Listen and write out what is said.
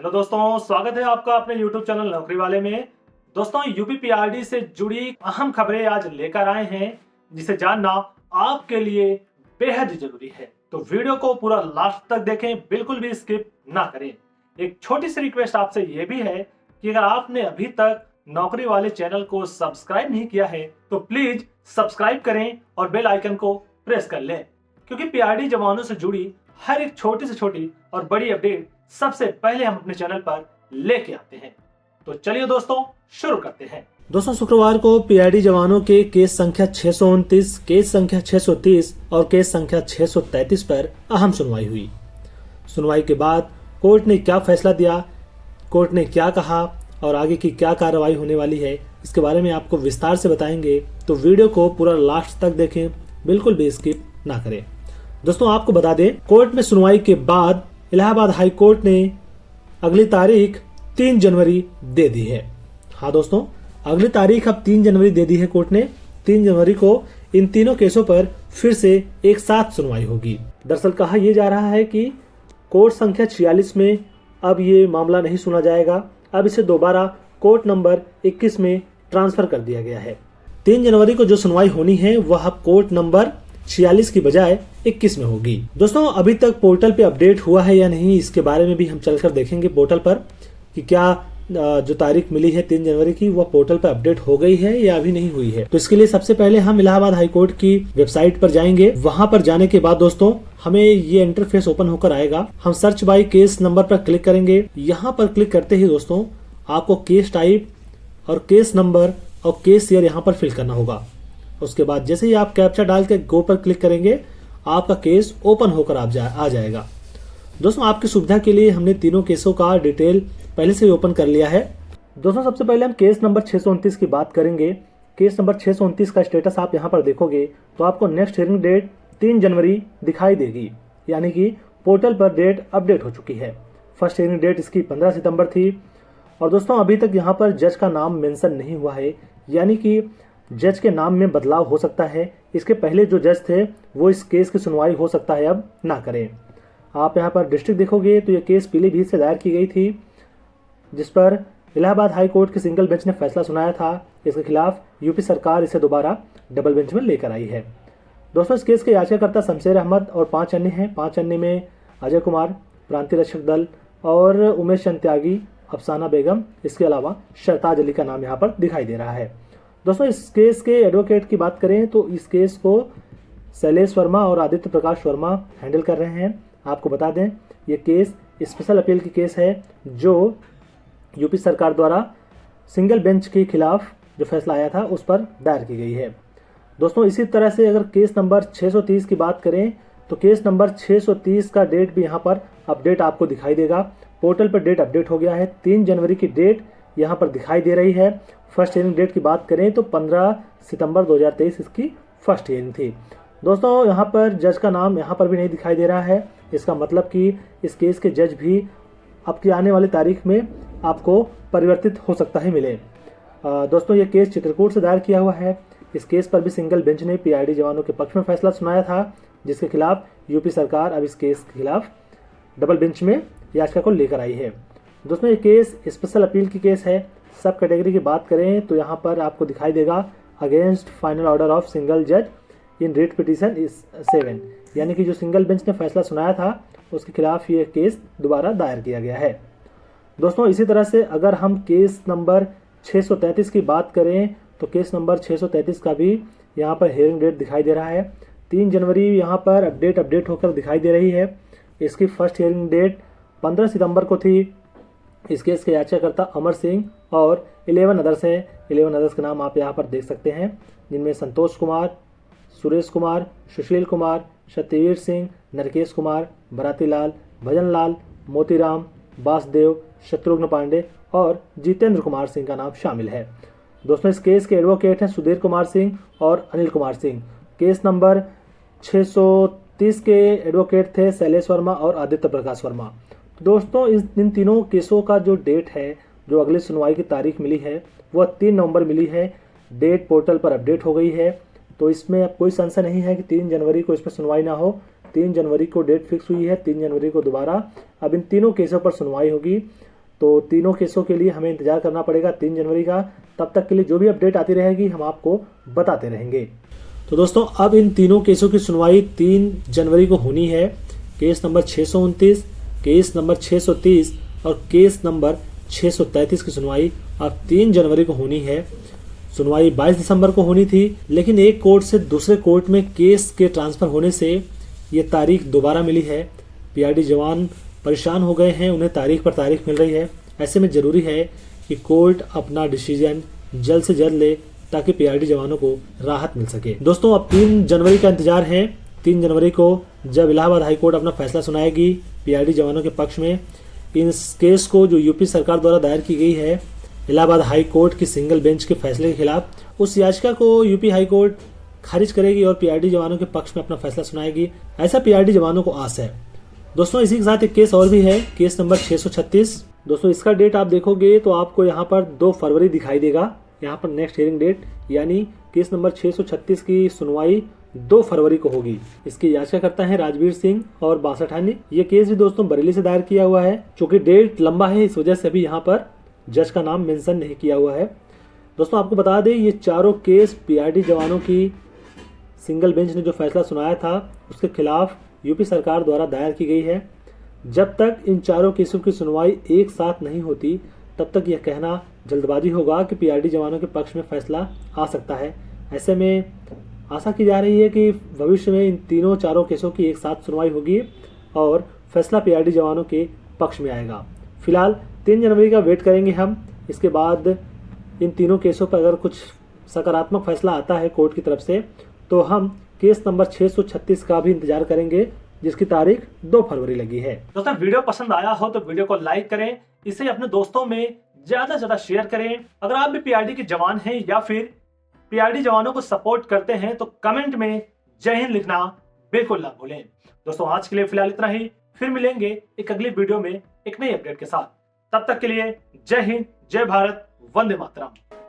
Hello दोस्तों, स्वागत है आपका अपने YouTube चैनल नौकरी वाले में। दोस्तों, यूपी पीआरडी से जुड़ी अहम खबरें आज लेकर आए हैं जिसे जानना आपके लिए बेहद जरूरी है। तो वीडियो को पूरा लास्ट तक देखें, बिल्कुल भी स्किप ना करें। एक छोटी सी रिक्वेस्ट आपसे ये भी है कि अगर आपने अभी तक नौकरी वाले चैनल को सब्सक्राइब नहीं किया है तो प्लीज सब्सक्राइब करें और बेल आइकन को प्रेस कर लें, क्योंकि पीआरडी जवानों से जुड़ी हर एक छोटी से छोटी और बड़ी अपडेट सबसे पहले हम अपने चैनल पर लेके आते हैं। तो चलिए दोस्तों, शुरू करते हैं। दोस्तों, शुक्रवार को पीआरडी जवानों के केस संख्या 629, केस संख्या 630 और केस संख्या 633 पर अहम सुनवाई हुई। सुनवाई के बाद कोर्ट ने क्या फैसला दिया, कोर्ट ने क्या कहा और आगे की क्या कार्रवाई होने वाली है, इसके बारे में आपको विस्तार से बताएंगे। तो वीडियो को पूरा लास्ट तक देखें, बिल्कुल भी स्किप ना करें। दोस्तों, आपको बता दें, कोर्ट में सुनवाई के बाद इलाहाबाद हाई कोर्ट ने अगली तारीख 3 जनवरी दे दी है। हाँ दोस्तों, अगली तारीख अब 3 जनवरी दे दी है कोर्ट ने। 3 जनवरी को इन तीनों केसों पर फिर से एक साथ सुनवाई होगी। दरअसल कहा यह जा रहा है कि कोर्ट संख्या 46 में अब ये मामला नहीं सुना जाएगा, अब इसे दोबारा कोर्ट नंबर 21 में ट्रांसफर कर दिया गया है। 3 जनवरी को जो सुनवाई होनी है वह कोर्ट नंबर 46 की बजाय 21 में होगी। दोस्तों, अभी तक पोर्टल पे अपडेट हुआ है या नहीं, इसके बारे में भी हम चलकर देखेंगे पोर्टल पर कि क्या जो तारीख मिली है 3 जनवरी की वह पोर्टल पर अपडेट हो गई है या अभी नहीं हुई है। तो इसके लिए सबसे पहले हम इलाहाबाद हाई कोर्ट की वेबसाइट पर जाएंगे। वहां पर जाने के बाद दोस्तों हमें ये इंटरफेस ओपन होकर आएगा। हम सर्च बाय केस नंबर पर क्लिक करेंगे। यहाँ पर क्लिक करते ही दोस्तों आपको केस टाइप और केस नंबर और केस ईयर यहाँ पर फिल करना होगा। उसके बाद जैसे ही आप कैप्चा डाल के गो पर क्लिक करेंगे, आपका केस ओपन होकर आ जाएगा। दोस्तों, आपकी सुविधा के लिए हमने तीनों केसों का डिटेल पहले से ही ओपन कर लिया है। दोस्तों, सबसे पहले हम केस नंबर 629 की बात करेंगे। केस नंबर 629 का स्टेटस आप यहाँ पर देखोगे तो आपको नेक्स्ट हियरिंग डेट 3 जनवरी दिखाई देगी, यानी कि पोर्टल पर डेट अपडेट हो चुकी है। फर्स्ट हियरिंग डेट इसकी 15 सितंबर थी। और दोस्तों, अभी तक यहाँ पर जज का नाम मेंशन नहीं हुआ है, यानी कि जज के नाम में बदलाव हो सकता है। इसके पहले जो जज थे वो इस केस की सुनवाई हो सकता है अब ना करें। आप यहाँ पर डिस्ट्रिक्ट देखोगे तो ये केस पीलीभीत से दायर की गई थी, जिस पर इलाहाबाद हाई कोर्ट की सिंगल बेंच ने फैसला सुनाया था। इसके खिलाफ यूपी सरकार इसे दोबारा डबल बेंच में लेकर आई है। दोस्तों, इस केस के याचिकाकर्ता शमशेर अहमद और 5 अन्य हैं। 5 अन्य में अजय कुमार, प्रांतीय रक्षक दल और उमेश चंद त्यागी, अफसाना बेगम, इसके अलावा शरताज अली का नाम यहाँ पर दिखाई दे रहा है। दोस्तों, इस केस के एडवोकेट की बात करें तो इस केस को शैलेश वर्मा और आदित्य प्रकाश वर्मा हैंडल कर रहे हैं। आपको बता दें, ये केस स्पेशल अपील की केस है जो यूपी सरकार द्वारा सिंगल बेंच के खिलाफ जो फैसला आया था उस पर दायर की गई है। दोस्तों, इसी तरह से अगर केस नंबर 630 की बात करें तो केस नंबर 630 का डेट भी यहाँ पर अपडेट आपको दिखाई देगा। पोर्टल पर डेट अपडेट हो गया है। 3 जनवरी की डेट यहाँ पर दिखाई दे रही है। फर्स्ट हियरिंग डेट की बात करें तो 15 सितंबर 2023 इसकी फर्स्ट हियरिंग थी। दोस्तों, यहाँ पर जज का नाम यहाँ पर भी नहीं दिखाई दे रहा है। इसका मतलब कि इस केस के जज भी अब की आने वाली तारीख में आपको परिवर्तित हो सकता है मिले। दोस्तों, ये केस चित्रकूट से दायर किया हुआ है। इस केस पर भी सिंगल बेंच ने पीआरडी जवानों के पक्ष में फैसला सुनाया था, जिसके खिलाफ यूपी सरकार अब इस केस के खिलाफ डबल बेंच में याचिका को लेकर आई है। दोस्तों, ये केस स्पेशल अपील की केस है। सब कैटेगरी की बात करें तो यहाँ पर आपको दिखाई देगा against final order of single जज इन रिट पिटीशन 7, यानी कि जो सिंगल बेंच ने फैसला सुनाया था उसके खिलाफ ये केस दोबारा दायर किया गया है। दोस्तों, इसी तरह से अगर हम केस नंबर 633 की बात करें तो केस नंबर 633 का भी यहाँ पर हियरिंग डेट दिखाई दे रहा है। 3 जनवरी यहाँ पर अपडेट होकर दिखाई दे रही है। इसकी फर्स्ट हियरिंग डेट 15 सितंबर को थी। इस केस के याचिकाकर्ता अमर सिंह और 11 अदर्स हैं। 11 अदर्स के नाम आप यहाँ पर देख सकते हैं, जिनमें संतोष कुमार, सुरेश कुमार, सुशील कुमार, सत्यवीर सिंह, नरकेश कुमार, भराती लाल, भजन लाल, मोतीराम, वासुदेव, शत्रुघ्न पांडे और जितेंद्र कुमार सिंह का नाम शामिल है। दोस्तों, इस केस के एडवोकेट हैं सुधीर कुमार सिंह और अनिल कुमार सिंह। केस नंबर 630 के एडवोकेट थे शैलेश वर्मा और आदित्य प्रकाश वर्मा। दोस्तों, इन तीनों केसों का जो डेट है, जो अगली सुनवाई की तारीख मिली है वह 3 नवंबर मिली है। डेट पोर्टल पर अपडेट हो गई है, तो इसमें अब कोई संशय नहीं है कि 3 जनवरी को इस पर सुनवाई ना हो। 3 जनवरी को डेट फिक्स हुई है। 3 जनवरी को दोबारा अब इन तीनों केसों पर सुनवाई होगी। तो तीनों केसों के लिए हमें इंतजार करना पड़ेगा 3 जनवरी का। तब तक के लिए जो भी अपडेट आती रहेगी हम आपको बताते रहेंगे। तो दोस्तों अब इन तीनों केसों की सुनवाई 3 जनवरी को होनी है। केस नंबर 629, केस नंबर 630 और केस नंबर 633 की सुनवाई अब 3 जनवरी को होनी है। सुनवाई 22 दिसंबर को होनी थी, लेकिन एक कोर्ट से दूसरे कोर्ट में केस के ट्रांसफर होने से ये तारीख दोबारा मिली है। पीआरडी जवान परेशान हो गए हैं, उन्हें तारीख पर तारीख मिल रही है। ऐसे में जरूरी है कि कोर्ट अपना डिसीजन जल्द से जल्द ले ताकि पीआरडी जवानों को राहत मिल सके। दोस्तों अब 3 जनवरी का इंतजार है। 3 जनवरी को जब इलाहाबाद हाई कोर्ट अपना फैसला सुनाएगी पीआरडी जवानों के पक्ष में, इस केस को जो यूपी सरकार द्वारा दायर की गई है इलाहाबाद हाई कोर्ट की सिंगल बेंच के फैसले के खिलाफ, उस याचिका को यूपी हाई कोर्ट खारिज करेगी और पीआरडी जवानों के पक्ष में अपना फैसला सुनाएगी, ऐसा पीआरडी जवानों को आस है। दोस्तों इसी के साथ एक केस और भी है, केस नंबर 636। दोस्तों इसका डेट आप देखोगे तो आपको यहाँ पर 2 फरवरी दिखाई देगा, यहाँ पर नेक्स्ट हियरिंग डेट, यानी केस नंबर 636 की सुनवाई 2 फरवरी को होगी। इसकी याचिकाकर्ता है राजवीर सिंह और बासठानी। ये केस भी दोस्तों बरेली से दायर किया हुआ है। चूंकि डेट लंबा है इस वजह से अभी यहाँ पर जज का नाम मेंशन नहीं किया हुआ है। दोस्तों आपको बता दें ये चारों केस पीआरडी जवानों की सिंगल बेंच ने जो फैसला सुनाया था उसके खिलाफ यूपी सरकार द्वारा दायर की गई है। जब तक इन चारों केसों की सुनवाई एक साथ नहीं होती तब तक यह कहना जल्दबाजी होगा कि पीआरडी जवानों के पक्ष में फैसला आ सकता है। ऐसे में आशा की जा रही है कि भविष्य में इन तीनों चारों केसों की एक साथ सुनवाई होगी और फैसला पीआरडी जवानों के पक्ष में आएगा। फिलहाल 3 जनवरी का वेट करेंगे हम। इसके बाद इन तीनों केसों पर अगर कुछ सकारात्मक फैसला आता है कोर्ट की तरफ से तो हम केस नंबर 636 का भी इंतजार करेंगे, जिसकी तारीख 2 फरवरी लगी है। दोस्तों वीडियो पसंद आया हो तो वीडियो को लाइक करें, इसे अपने दोस्तों में ज्यादा से ज्यादा शेयर करें। अगर आप भी पीआरडी के जवान हैं या फिर पीआरडी जवानों को सपोर्ट करते हैं तो कमेंट में जय हिंद लिखना बिल्कुल ना भूलें। दोस्तों आज के लिए फिलहाल इतना ही, फिर मिलेंगे एक अगली वीडियो में एक नई अपडेट के साथ। तब तक के लिए जय हिंद, जय भारत, वंदे मातरम।